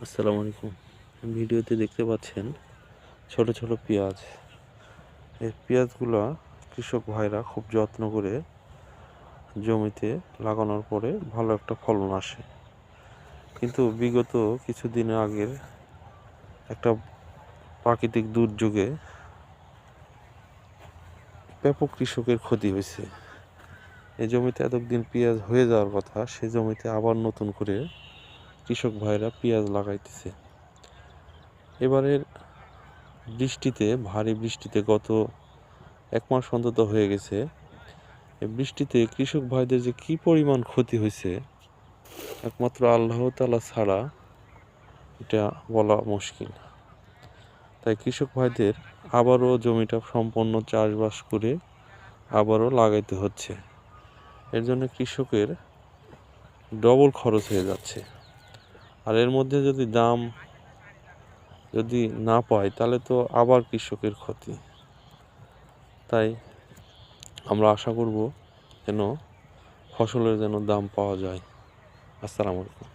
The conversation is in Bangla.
আসসালামু আলাইকুম। ভিডিওতে দেখতে পাচ্ছেন ছোট ছোট পেঁয়াজ। এই পেঁয়াজগুলা কৃষক ভাইরা খুব যত্ন করে জমিতে লাগানোর পরে ভালো একটা ফলন আসে। কিন্তু বিগত কিছুদিন আগের একটা প্রাকৃতিক দুর্যোগে ব্যাপক কৃষকের ক্ষতি হয়েছে। এই জমিতে এতদিন পেঁয়াজ হয়ে যাওয়ার কথা, সে জমিতে আবার নতুন করে কৃষক ভাইরা পেঁয়াজ লাগাইতেছে। এবারের ভারী বৃষ্টিতে গত 1 মাস অন্তত হয়ে গেছে, এই বৃষ্টিতে কৃষক ভাইদের যে কি পরিমাণ ক্ষতি হয়েছে একমাত্র আল্লাহ তাআলা ছাড়া এটা বলা মুশকিল। তাই কৃষক ভাইদের আবারও জমিটা সম্পূর্ণ চাষবাস করে আবারও লাগাইতে হচ্ছে। এর জন্য কৃষকের ডবল খরচ হয়ে যাচ্ছে। আর এর মধ্যে যদি দাম না পায় তাহলে তো আবার কৃষকের ক্ষতি। তাই আমরা আশা করব যেন ফসলের দাম পাওয়া যায়। আসসালামু আলাইকুম।